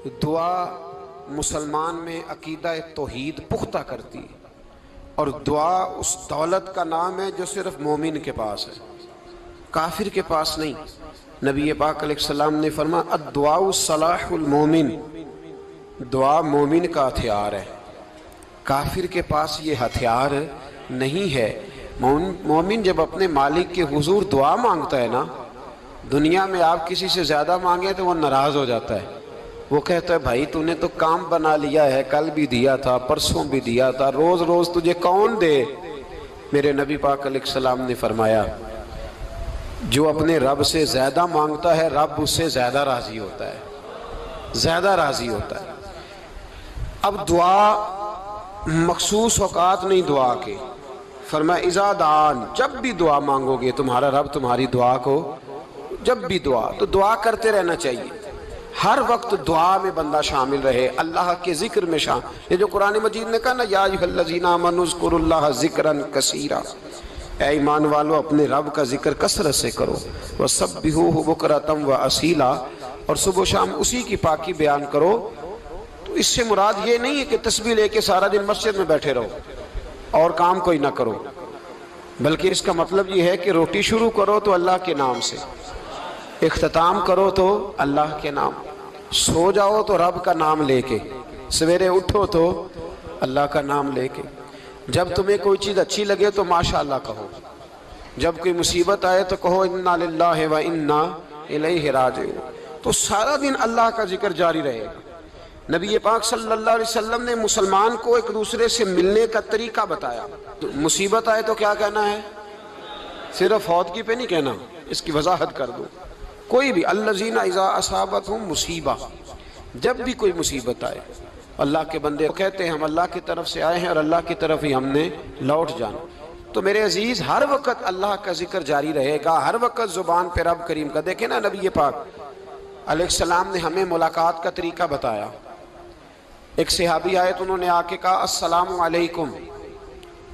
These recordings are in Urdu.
دعا مسلمان میں عقیدہ توحید پختہ کرتی ہے، اور دعا اس دولت کا نام ہے جو صرف مومن کے پاس ہے، کافر کے پاس نہیں۔ نبی پاک علیہ السلام نے فرمایا الدعاء صلاح المومن، دعا مومن کا ہتھیار ہے، کافر کے پاس یہ ہتھیار نہیں ہے۔ مومن جب اپنے مالک کے حضور دعا مانگتا ہے نا، دنیا میں آپ کسی سے زیادہ مانگیں تو وہ ناراض ہو جاتا ہے، وہ کہتا ہے بھائی تو نے تو کام بنا لیا ہے، کل بھی دیا تھا، پرسوں بھی دیا تھا، روز روز تجھے کون دے؟ میرے نبی پاک علیہ السلام نے فرمایا جو اپنے رب سے زیادہ مانگتا ہے رب اس سے زیادہ راضی ہوتا ہے، زیادہ راضی ہوتا ہے۔ اب دعا مخصوص اوقات نہیں دعا کے، فرمایا اذا دعان، جب بھی دعا مانگو گے تمہارا رب تمہاری دعا کو، جب بھی دعا تو دعا کرتے رہنا چاہیے، ہر وقت دعا میں بندہ شامل رہے، اللہ کے ذکر میں شامل۔ یہ جو قرآن مجید نے کہا نا یا ایھا الذین آمنوا اذکروا اللہ ذکرا کثیرا، اے ایمان والو اپنے رب کا ذکر کثرت سے کرو، وسبحوہ بکرۃ واصیلا، اور صبح و شام اسی کی پاکی بیان کرو۔ تو اس سے مراد یہ نہیں ہے کہ تسبیح لے کے سارا دن مسجد میں بیٹھے رہو اور کام کوئی نہ کرو، بلکہ اس کا مطلب یہ ہے کہ روٹی شروع کرو تو اللہ کے نام سے، اختتام کرو تو اللہ کے نام، سو جاؤ تو رب کا نام لے کے، سویرے اٹھو تو اللہ کا نام لے کے، جب تمہیں کوئی چیز اچھی لگے تو ماشاءاللہ کہو، جب کوئی مصیبت آئے تو کہو انا للہ و انا الیہ راجعون۔ تو سارا دن اللہ کا ذکر جاری رہے گا۔ نبی پاک صلی اللہ علیہ وسلم نے مسلمان کو ایک دوسرے سے ملنے کا طریقہ بتایا۔ مصیبت آئے تو کیا کہنا ہے؟ صرف فوت کی پہ نہیں کہنا، اس کی وضاحت کر دو۔ کوئی بھی الذین اذا اصابتہم مصیبہ، جب بھی کوئی مصیبت آئے، اللہ کے بندے کہتے ہیں ہم اللہ کی طرف سے آئے ہیں اور اللہ کی طرف ہی ہم نے لوٹ جانا۔ تو میرے عزیز ہر وقت اللہ کا ذکر جاری رہے گا، ہر وقت زبان پہ رب کریم کا۔ دیکھیں نا نبی پاک علیہ السلام نے ہمیں ملاقات کا طریقہ بتایا۔ ایک صحابی آئے تو انہوں نے آ کے کہا السلام علیکم،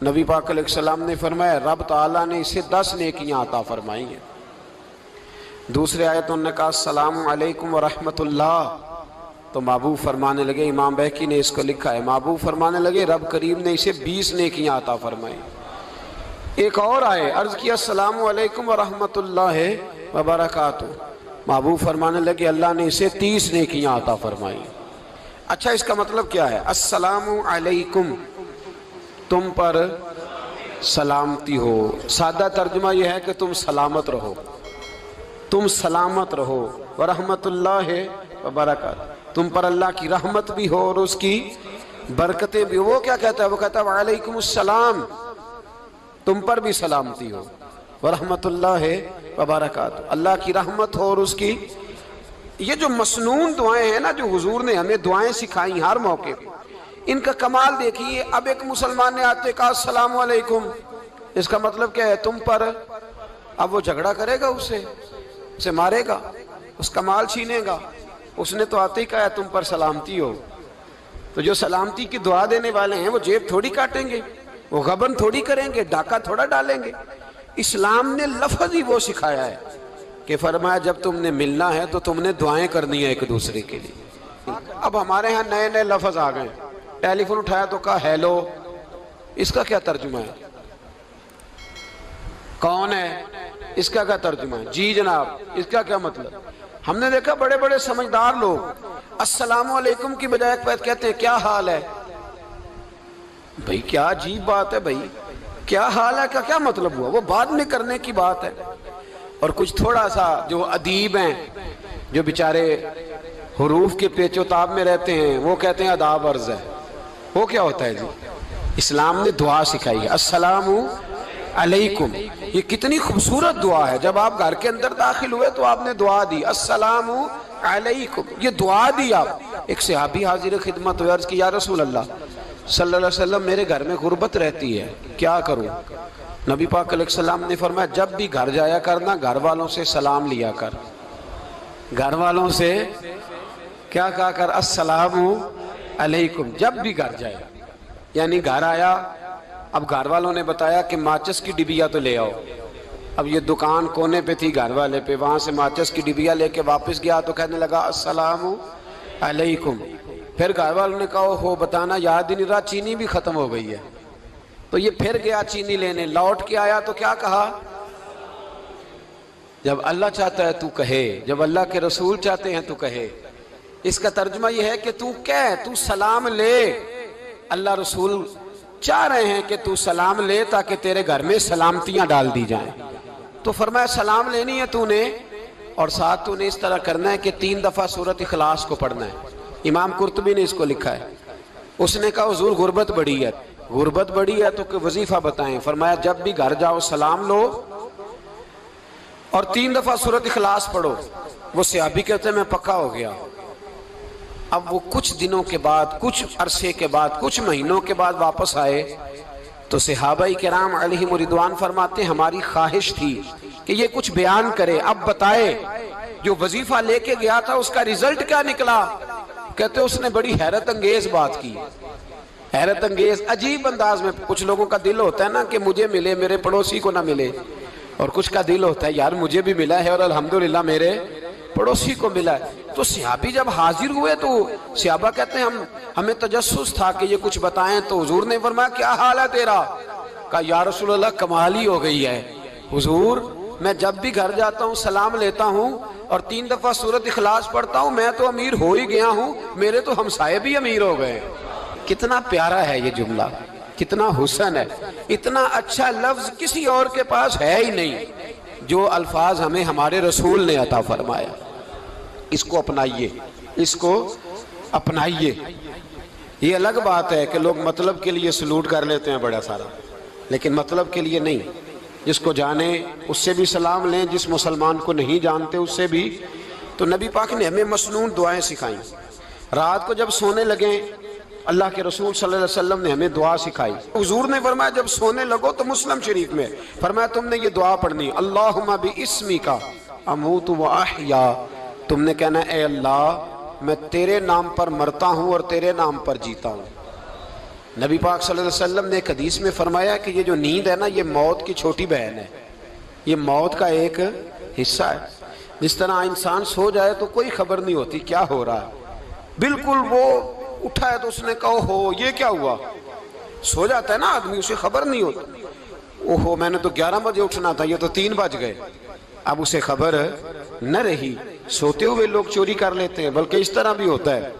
نبی پاک علیہ السلام نے فرمایا رب تعالیٰ نے اسے 10 نیکیاں عطا فرمائی ہیں۔ دوسرے آئے تو انہوں نے کہا السلام علیکم ورحمۃ اللہ، تو محبوب فرمانے لگے، امام بہقی نے اس کو لکھا ہے، محبوب فرمانے لگے رب کریم نے اسے 20 نیکیاں عطا فرمائی۔ ایک اور آئے، عرض کیا السلام علیکم ورحمۃ اللہ وبرکاتہ، محبوب فرمانے لگے اللہ نے اسے 30 نیکیاں عطا فرمائی۔ اچھا اس کا مطلب کیا ہے؟ السلام علیکم، تم پر سلامتی ہو، سادہ ترجمہ یہ ہے کہ تم سلامت رہو، تم سلامت رہو، ورحمۃ اللہ وبرکاتہ، تم پر اللہ کی رحمت بھی ہو اور اس کی برکتیں بھی ہو۔ وہ کیا کہتا ہے؟ وہ کہتا ہے وعلیکم السلام، تم پر بھی سلامتی ہو، ورحمۃ اللہ وبرکاتہ، اللہ کی رحمت ہو اور اس کی۔ یہ جو مسنون دعائیں ہیں نا جو حضور نے ہمیں دعائیں سکھائیں ہر موقع پہ، ان کا کمال دیکھیے۔ اب ایک مسلمان نے آتے کہا السلام علیکم، اس کا مطلب کیا ہے؟ تم پر۔ اب وہ جھگڑا کرے گا اسے مارے گا، اس کا مال چھینے گا؟ اس نے تو آتے ہی کہا تم پر سلامتی ہو۔ تو جو سلامتی کی دعا دینے والے ہیں وہ جیب تھوڑی کاٹیں گے، وہ غبن تھوڑی کریں گے، ڈاکہ تھوڑا ڈالیں گے۔ اسلام نے لفظ ہی وہ سکھایا ہے کہ فرمایا جب تم نے ملنا ہے تو تم نے دعائیں کرنی ہیں ایک دوسرے کے لیے۔ اب ہمارے ہاں نئے نئے لفظ آ گئے، ٹیلی فون اٹھایا تو کہا ہیلو، اس کا کیا ترجمہ ہے؟ کون ہے؟ اس کا کیا ترجمہ ہے؟ جی جناب، اس کا کیا مطلب؟ ہم نے دیکھا بڑے بڑے سمجھدار لوگ السلام علیکم کی بجائے کہتے ہیں کیا حال ہے؟ بھئی کیا عجیب بات ہے، بھئی کیا حال ہے کا کیا مطلب ہوا؟ وہ بعد میں کرنے کی بات ہے۔ اور کچھ تھوڑا سا جو ادیب ہیں، جو بیچارے حروف کے پیچ و تاب میں رہتے ہیں، وہ کہتے ہیں آداب عرض ہے۔ وہ کیا ہوتا ہے جی؟ اسلام نے دعا سکھائی ہے السلام علیکم، یہ کتنی خوبصورت دعا ہے۔ جب آپ گھر کے اندر داخل ہوئے تو آپ نے دعا دی السلام علیکم، یہ دعا دی آپ۔ ایک صحابی حاضر خدمت ہوئے، عرض کی یا رسول اللہ صلی اللہ علیہ وسلم میرے گھر میں غربت رہتی ہے، کیا کروں؟ نبی پاک علیہ السلام نے فرمایا جب بھی گھر جایا کرنا گھر والوں سے سلام لیا کر، گھر والوں سے کیا کہا کر؟ السلام علیکم، جب بھی گھر جائے۔ یعنی گھر آیا، اب گھر والوں نے بتایا کہ ماچس کی ڈبیا تو لے آؤ۔ اب یہ دکان کونے پہ تھی گھر والے پہ، وہاں سے ماچس کی ڈبیا لے کے واپس گیا تو کہنے لگا السلام علیکم. پھر گھر والوں نے کہا ہو بتانا یاد ہی نہیں رہا، چینی بھی ختم ہو گئی ہے. تو یہ پھر گیا چینی لینے، لوٹ کے آیا تو کیا کہا؟ جب اللہ چاہتا ہے تو کہے، جب اللہ کے رسول چاہتے ہیں تو کہے. اس کا ترجمہ یہ ہے کہ تو کہہ، تو سلام لے. اللہ رسول چاہ رہے ہیں کہ تو سلام لے تاکہ تیرے گھر میں سلامتیاں ڈال دی جائیں. تو فرمایا سلام لینی ہے تو نے، اور ساتھ تو نے اس طرح کرنا ہے کہ 3 دفعہ سورۃ اخلاص کو پڑھنا ہے. امام قرطبی نے اس کو لکھا ہے. اس نے کہا حضور غربت بڑی ہے. غربت بڑی ہے تو کہ وظیفہ بتائیں. فرمایا جب بھی گھر جاؤ سلام لو اور 3 دفعہ سورۃ اخلاص پڑھو. وہ صحابی کہتے ہیں میں پکا ہو گیا. اب وہ کچھ دنوں کے بعد، کچھ عرصے کے بعد، کچھ مہینوں کے بعد واپس آئے تو صحابہ کرام علیہم رضوان فرماتے ہیں ہماری خواہش تھی کہ یہ کچھ بیان کرے، اب بتائے جو وظیفہ لے کے گیا تھا اس کا رزلٹ کیا نکلا. کہتے اس نے بڑی حیرت انگیز بات کی، حیرت انگیز عجیب انداز میں. کچھ لوگوں کا دل ہوتا ہے نا کہ مجھے ملے میرے پڑوسی کو نہ ملے، اور کچھ کا دل ہوتا ہے یار مجھے بھی ملا ہے اور الحمدللہ میرے پڑوسی کو ملا ہے. تو صحابی جب حاضر ہوئے تو صحابہ کہتے ہیں ہمیں تجسس تھا کہ یہ کچھ بتائیں. تو حضور نے فرمایا کیا حال ہے تیرا؟ کہا یا رسول اللہ کمال ہی ہو گئی ہے حضور، میں جب بھی گھر جاتا ہوں سلام لیتا ہوں اور 3 دفعہ سورۃ اخلاص پڑھتا ہوں. میں تو امیر ہو ہی گیا ہوں، میرے تو ہمسائے بھی امیر ہو گئے. کتنا پیارا ہے یہ جملہ، کتنا حسن ہے. اتنا اچھا لفظ کسی اور کے پاس ہے ہی نہیں جو الفاظ ہمیں ہمارے رسول نے عطا فرمایا. اس کو اپنائیے، اس کو اپنائیے. یہ الگ بات ہے کہ لوگ مطلب کے لیے سلوٹ کر لیتے ہیں بڑا سارا، لیکن مطلب کے لیے نہیں. جس کو جانے اس سے بھی سلام لیں، جس مسلمان کو نہیں جانتے اس سے بھی. تو نبی پاک نے ہمیں مسنون دعائیں سکھائیں. رات کو جب سونے لگیں اللہ کے رسول صلی اللہ علیہ وسلم نے ہمیں دعا سکھائی. حضور نے فرمایا جب سونے لگو تو مسلم شریف میں فرمایا تم نے یہ دعا پڑھنی، اللہم باسمک اموت و احیا. تم نے کہنا اے اللہ میں تیرے نام پر مرتا ہوں اور تیرے نام پر جیتا ہوں. نبی پاک صلی اللہ علیہ وسلم نے ایک حدیث میں فرمایا کہ یہ جو نیند ہے نا یہ موت کی چھوٹی بہن ہے، یہ موت کا ایک حصہ ہے. جس طرح انسان سو جائے تو کوئی خبر نہیں ہوتی کیا ہو رہا ہے، بالکل وہ اٹھا ہے تو اس نے کہا ہو یہ کیا ہوا. سو جاتا ہے نا آدمی، اسے خبر نہیں ہوتی. اوہو میں نے تو 11 بجے اٹھنا تھا، یہ تو 3 بج گئے. اب اسے خبر نہ رہی. سوتے ہوئے لوگ چوری کر لیتے ہیں، بلکہ اس طرح بھی ہوتا ہے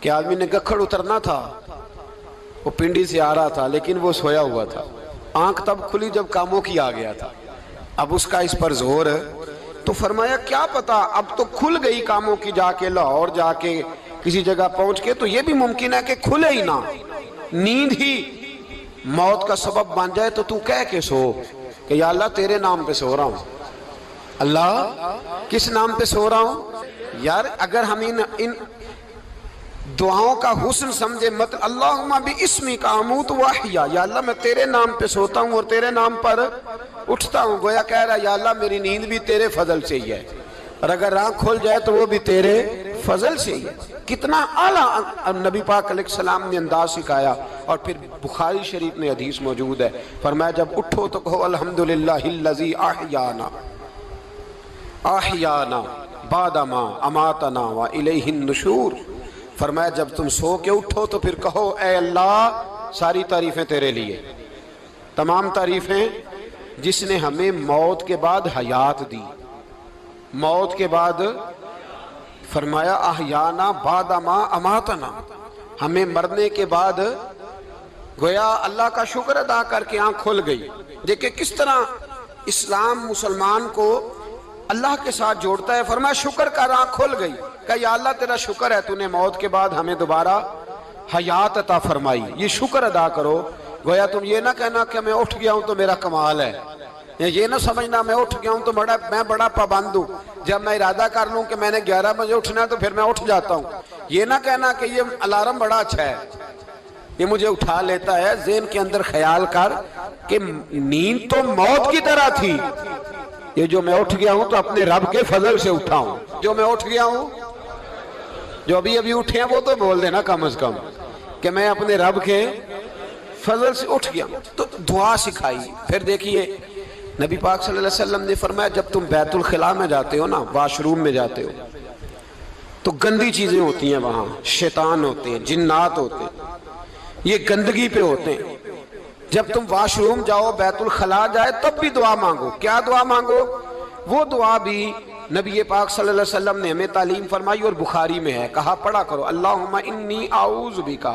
کہ آدمی نے گکھڑ اترنا تھا، وہ پنڈی سے آ رہا تھا لیکن وہ سویا ہوا تھا. آنکھ تب کھلی جب کاموں کی آ گیا تھا. اب اس کا اس پر زور تو فرمایا کیا پتا اب تو کھل گئی کاموں کی، جا کے لاہور جا کے کسی جگہ پہنچ کے تو یہ بھی ممکن ہے کہ کھلے ہی نہ، نیند ہی موت کا سبب بن جائے. تو کہہ کے سو کہ یا اللہ تیرے نام پہ سو رہا ہوں. اللہ کس نام پہ سو رہا ہوں؟ یار اگر ہم ان دعاؤں کا حسن سمجھے مت اللہم باسمک اموت و احیا، یا اللہ میں تیرے نام پہ سوتا ہوں اور تیرے نام پر اٹھتا ہوں. گویا کہہ رہا یا اللہ میری نیند بھی تیرے فضل سے ہی ہے، اور اگر آنکھ کھل جائے تو وہ بھی تیرے فضل سے ہی ہے. کتنا اعلیٰ نبی پاک علیہ السلام نے انداز سکھایا. اور پھر بخاری شریف میں حدیث موجود ہے، فرمایا جب اٹھو تو کہو الحمدللہ الذی احیانا بعد ما اماتنا والیہ النشور. فرمایا جب تم سو کے اٹھو تو پھر کہو اے اللہ ساری تعریفیں تیرے لیے، تمام تعریفیں جس نے ہمیں موت کے بعد حیات دی. موت کے بعد فرمایا احیانا بعد ما اماتنا، ہمیں مرنے کے بعد گویا اللہ کا شکر ادا کر کے آنکھ کھل گئی. دیکھیں کس طرح اسلام مسلمان کو اللہ کے ساتھ جوڑتا ہے. فرمایا شکر کر، آنکھ کھل گئی. کہ یا اللہ تیرا شکر ہے تو نے موت کے بعد ہمیں دوبارہ حیات عطا فرمائی، یہ شکر ادا کرو. گویا تم یہ نہ کہنا کہ میں اٹھ گیا ہوں تو میرا کمال ہے، یہ نہ سمجھنا میں اٹھ گیا ہوں تو میں بڑا پابند ہوں، جب میں ارادہ کر لوں کہ میں نے 11 بجے اٹھنا ہے تو پھر میں اٹھ جاتا ہوں. یہ نہ کہنا کہ یہ الارم بڑا اچھا ہے، یہ مجھے اٹھا لیتا ہے. ذہن کے اندر خیال کر کہ نیند تو موت کی طرح تھی، یہ جو میں اٹھ گیا ہوں تو اپنے رب کے فضل سے اٹھا ہوں. جو میں اٹھ گیا ہوں، جو ابھی اٹھے ہیں وہ تو بول دینا کم از کم کہ میں اپنے رب کے فضل سے اٹھ گیا. تو دعا سکھائی. پھر دیکھیے نبی پاک صلی اللہ علیہ وسلم نے فرمایا جب تم بیت الخلاء میں جاتے ہو نا، واش روم میں جاتے ہو، تو گندی چیزیں ہوتی ہیں وہاں، شیطان ہوتے ہیں، جنات ہوتے ہیں، یہ گندگی پہ ہوتے ہیں۔ جب تم واش روم جاؤ، بیت الخلاء جائے، تب بھی دعا مانگو۔ کیا دعا مانگو؟ وہ دعا بھی نبی پاک صلی اللہ علیہ وسلم نے ہمیں تعلیم فرمائی اور بخاری میں ہے، کہا پڑھا کرو اللہم انی اعوذ بک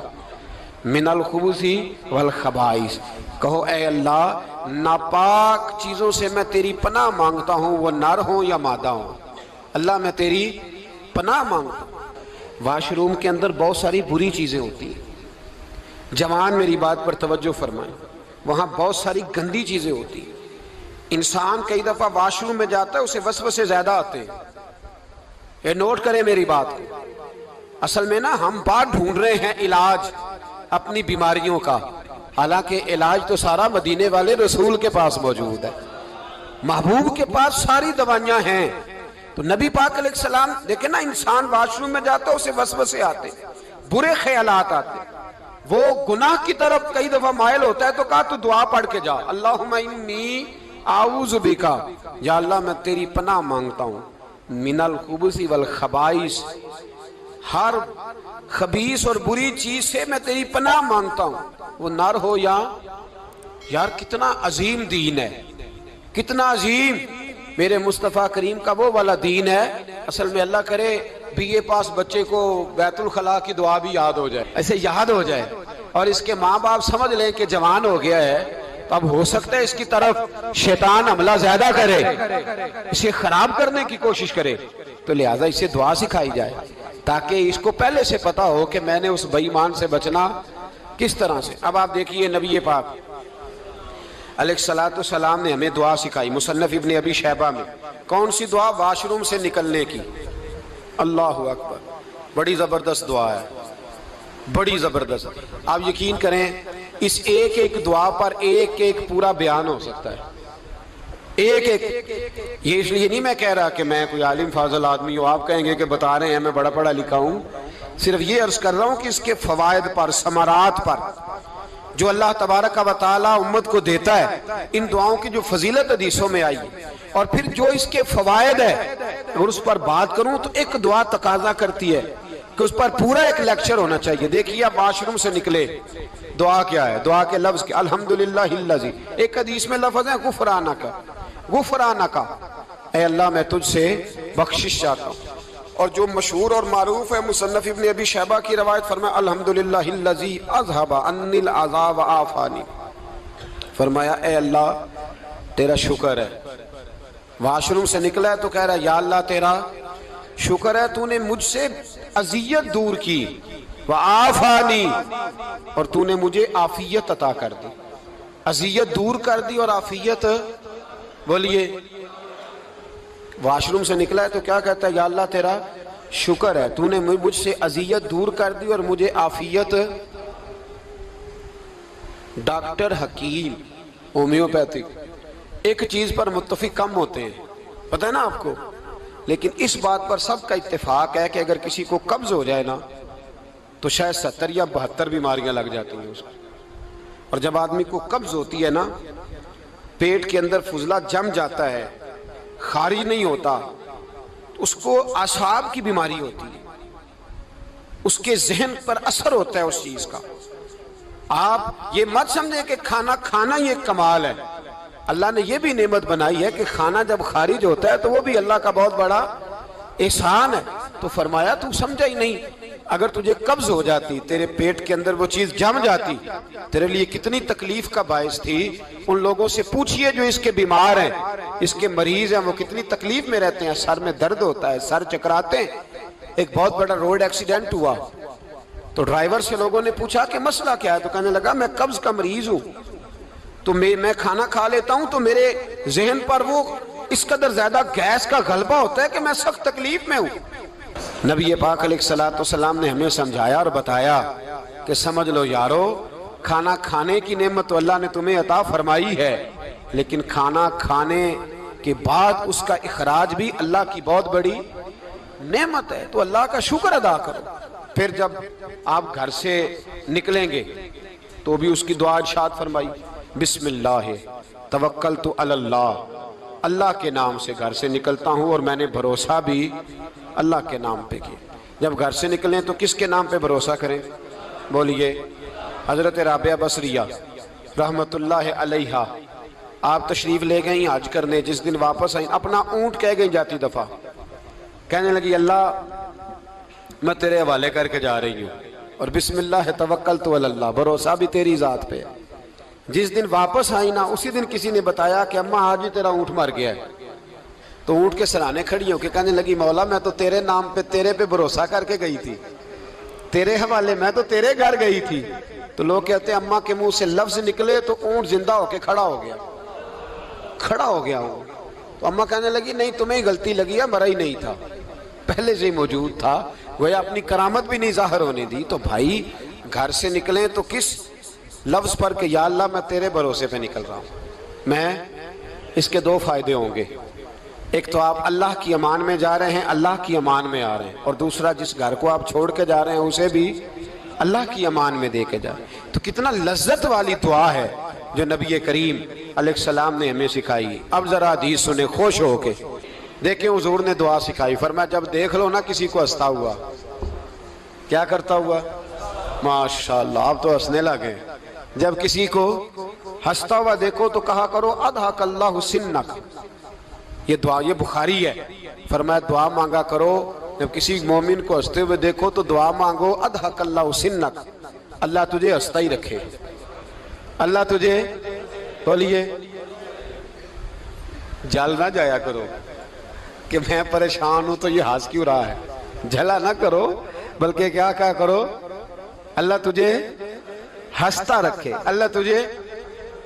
من الخبث والخبائث۔ کہو اے اللہ، ناپاک چیزوں سے میں تیری پناہ مانگتا ہوں، وہ نر ہوں یا مادہ ہوں۔ اللہ میں تیری پناہ مانگتا ہوں۔ واش روم کے اندر بہت ساری بری چیزیں ہوتی ہیں، جوان میری بات پر توجہ فرمائیں، وہاں بہت ساری گندی چیزیں ہوتی ہیں۔ انسان کئی دفعہ واش روم میں جاتا ہے، اسے وسوسے زیادہ آتے ہیں، یہ نوٹ کریں میری بات کو۔ اصل میں نا ہم بات ڈھونڈ رہے ہیں علاج اپنی بیماریوں کا، حالانکہ علاج تو سارا مدینے والے رسول کے پاس موجود ہے، محبوب کے پاس ساری دوائیاں ہیں۔ تو نبی پاک علیہ السلام دیکھیں نا، انسان واش روم میں جاتا ہے، اسے وسوسے آتے، برے خیالات آتے، وہ گناہ کی طرف کئی دفعہ مائل ہوتا ہے، تو کہا تو دعا پڑھ کے جا، اللہم انی اعوذ بک، یا اللہ میں تیری پناہ مانگتا ہوں، من الخبث والخبائث، ہر خبیث اور بری چیز سے میں تیری پناہ مانگتا ہوں، وہ نر ہو یا یار کتنا عظیم دین ہے، کتنا عظیم میرے مصطفیٰ کریم کا وہ والا دین ہے۔ اصل میں اللہ کرے بی اے پاس بچے کو بیت الخلاء کی دعا بھی یاد ہو جائے، ایسے یاد ہو جائے، اور اس کے ماں باپ سمجھ لیں کہ جوان ہو گیا ہے، تو اب ہو سکتا ہے اس کی طرف شیطان حملہ زیادہ کرے، اسے خراب کرنے کی کوشش کرے، تو لہٰذا اسے دعا سکھائی جائے تاکہ اس کو پہلے سے پتا ہو کہ میں نے اس بے ایمان سے بچنا کس طرح سے۔ اب آپ دیکھیے نبی پاک علیہ السلام نے ہمیں دعا سکھائی، مصنف ابن ابی شیبہ میں۔ کون سی دعا؟ واش روم سے نکلنے کی۔ اللہ اکبر، بڑی زبردست دعا ہے، بڑی زبردست۔ آپ یقین کریں اس ایک ایک دعا پر ایک ایک پورا بیان ہو سکتا ہے، ایک ایک۔ یہ اس لیے نہیں میں کہہ رہا کہ میں کوئی عالم فاضل آدمی ہوں، آپ کہیں گے کہ بتا رہے ہیں میں بڑا پڑھا لکھا ہوں، صرف یہ عرض کر رہا ہوں کہ اس کے فوائد پر، ثمرات پر جو اللہ تبارک و تعالی امت کو دیتا ہے، ان دعاؤں کی جو فضیلت حدیثوں میں آئی، اور پھر جو اس کے فوائد ہے، اگر اس پر بات کروں تو ایک دعا تقاضا کرتی ہے کہ اس پر پورا ایک لیکچر ہونا چاہیے۔ دیکھیے آپ واش روم سے نکلے، دعا کیا ہے؟ دعا کے لفظ کیا؟ الحمدللہ الذی، ایک حدیث میں لفظ ہے غفرانک، غفرانک، اے اللہ میں تجھ سے بخشش چاہتا ہوں۔ اور جو مشہور اور معروف ہے، مصنف ابن ابی شیبہ کی روایت فرمایا الحمدللہ الذی اذھب عنی العذا وعافانی، فرمایا اے اللہ تیرا شکر ہے۔ واش روم سے نکلا ہے تو کہہ رہا ہے یا اللہ تیرا شکر ہے، تو نے مجھ سے اذیت دور کی، وعافانی، اور تو نے مجھے عافیت عطا کر دی، اذیت دور کر دی اور عافیت۔ بولیے، واش روم سے نکلا ہے تو کیا کہتا ہے؟ یا اللہ تیرا شکر ہے، تو نے مجھ سے اذیت دور کر دی اور مجھے عافیت۔ ڈاکٹر حکیم ہومیوپیتھک ایک چیز پر متفق کم ہوتے ہیں، پتہ ہے نا آپ کو، لیکن اس بات پر سب کا اتفاق ہے کہ اگر کسی کو قبض ہو جائے نا تو شاید 70 یا 72 بیماریاں لگ جاتی ہیں اس کو۔ اور جب آدمی کو قبض ہوتی ہے نا، پیٹ کے اندر فضلہ جم جاتا ہے، خارج نہیں ہوتا، اس کو اعصاب کی بیماری ہوتی ہے، اس کے ذہن پر اثر ہوتا ہے اس چیز کا۔ آپ یہ مت سمجھیں کہ کھانا کھانا یہ ایک کمال ہے، اللہ نے یہ بھی نعمت بنائی ہے کہ کھانا جب خارج ہوتا ہے تو وہ بھی اللہ کا بہت بڑا احسان ہے۔ تو فرمایا تو سمجھا ہی نہیں، اگر تجھے قبض ہو جاتی، تیرے پیٹ کے اندر وہ چیز جم جاتی، تیرے لیے کتنی تکلیف کا باعث تھی۔ ان لوگوں سے پوچھئے جو اس کے بیمار ہیں، اس کے مریض ہیں، وہ کتنی تکلیف میں رہتے ہیں، سر میں درد ہوتا ہے، سر چکراتے ہیں۔ ایک بہت بڑا روڈ ایکسیڈنٹ ہوا تو ڈرائیور سے لوگوں نے پوچھا کہ مسئلہ کیا ہے، تو کہنے لگا میں قبض کا مریض ہوں، تو میں کھانا کھا لیتا ہوں تو میرے ذہن پر وہ اس قدر زیادہ گیس کا غلبہ ہوتا ہے کہ میں سخت تکلیف میں ہوں۔ نبی پاک علیہ السلام نے ہمیں سمجھایا اور بتایا کہ سمجھ لو یارو، کھانا کھانے کی نعمت تو اللہ نے تمہیں عطا فرمائی ہے، لیکن کھانا کھانے کے بعد اس کا اخراج بھی اللہ کی بہت بڑی نعمت ہے، تو اللہ کا شکر ادا کرو۔ پھر جب آپ گھر سے نکلیں گے تو بھی اس کی دعا ارشاد فرمائی، بسم اللہ توکلت علی اللہ، اللہ کے نام سے گھر سے نکلتا ہوں اور میں نے بھروسہ بھی اللہ کے نام پہ کیا۔ جب گھر سے نکلیں تو کس کے نام پہ بھروسہ کریں؟ بولیے حضرت رابعہ بصریہ رحمت اللہ علیہا، آپ تشریف لے گئیں حج کرنے، جس دن واپس آئیں اپنا اونٹ کہہ گئیں جاتی دفعہ، کہنے لگی اللہ میں تیرے حوالے کر کے جا رہی ہوں اور بسم اللہ توکلت علی اللہ، بھروسہ بھی تیری ذات پہ ہے۔ جس دن واپس آئی نا اسی دن کسی نے بتایا کہ اماں آج ہی تیرا اونٹ مر گیا ہے، تو اونٹ کے سرانے کھڑی ہو کے کہنے لگی مولا میں تو تیرے نام پہ تیرے پہ بھروسہ کر کے گئی تھی، تیرے حوالے، میں تو تیرے گھر گئی تھی۔ تو لوگ کہتے ہیں اماں کے منہ سے لفظ نکلے تو اونٹ زندہ ہو کے کھڑا ہو گیا، کھڑا ہو گیا ہوں۔ تو اماں کہنے لگی نہیں تمہیں ہی غلطی لگی ہے، مرا ہی نہیں تھا، پہلے سے ہی موجود تھا، گویا اپنی کرامت بھی نہیں ظاہر ہونے دی۔ تو بھائی گھر سے نکلیں تو کس لفظ پر کہ یا اللہ میں تیرے بھروسے پہ نکل رہا ہوں، میں اس کے دو فائدے ہوں گے، ایک تو آپ اللہ کی امان میں جا رہے ہیں، اللہ کی امان میں آ رہے ہیں، اور دوسرا جس گھر کو آپ چھوڑ کے جا رہے ہیں اسے بھی اللہ کی امان میں دے کے جا رہے ہیں۔ تو کتنا لذت والی دعا ہے جو نبی کریم علیہ السلام نے ہمیں سکھائی۔ اب ذرا حدیث سنیں خوش ہو کے، دیکھیں حضور نے دعا سکھائی، فرمایا جب دیکھ لو نا کسی کو ہنستا ہوا، کیا کرتا ہوا؟ ماشاءاللہ آپ تو ہنسنے لگے۔ جب کسی کو ہنستا ہوا دیکھو تو کہا کرو اضحک اللہ سنک، یہ دعا یہ بخاری ہے، فرمایا دعا مانگا کرو جب کسی مومن کو ہنستے ہوئے دیکھو تو دعا مانگو اضحک اللہ سنک، اللہ تجھے ہنستا ہی رکھے، اللہ تجھے، بولیے جل نہ جایا کرو کہ میں پریشان ہوں تو یہ ہنس کیوں رہا ہے، جھلا نہ کرو، بلکہ کیا کہا کرو اللہ تجھے ہنستا رکھے، اللہ تجھے۔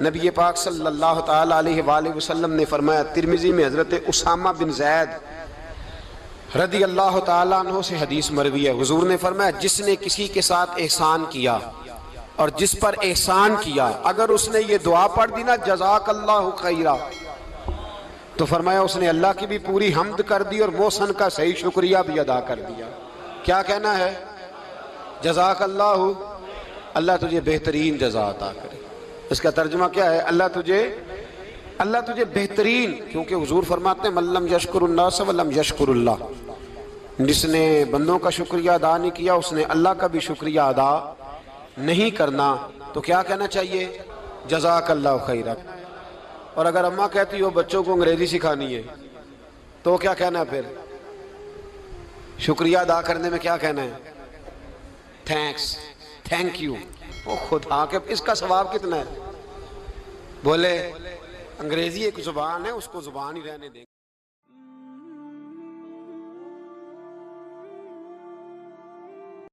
نبی پاک صلی اللہ تعالیٰ علیہ وآلہ وسلم نے فرمایا، ترمذی میں حضرت اسامہ بن زید رضی اللہ تعالیٰ عنہ سے حدیث مروی ہے، حضور نے فرمایا جس نے کسی کے ساتھ احسان کیا اور جس پر احسان کیا، اگر اس نے یہ دعا پڑھ دی نا جزاک اللہ خیرہ، تو فرمایا اس نے اللہ کی بھی پوری حمد کر دی اور محسن کا صحیح شکریہ بھی ادا کر دیا۔ کیا کہنا ہے؟ جزاک اللہ، اللہ تجھے بہترین جزا عطا کرے۔ اس کا ترجمہ کیا ہے؟ اللہ تجھے بہترین، کیونکہ حضور فرماتے ہیں من لم یشکر الناس ولم یشکر اللہ، جس نے بندوں کا شکریہ ادا نہیں کیا اس نے اللہ کا بھی شکریہ ادا نہیں کرنا۔ تو کیا کہنا چاہیے؟ جزاک اللہ خیرہ۔ اور اگر اماں کہتی ہو بچوں کو انگریزی سکھانی ہے تو کیا کہنا ہے پھر؟ شکریہ ادا کرنے میں کیا کہنا ہے؟ Thanks, thank you. وہ خدا کے اس کا ثواب کتنا ہے؟ بولے انگریزی ایک زبان ہے، اس کو زبان ہی رہنے دیں۔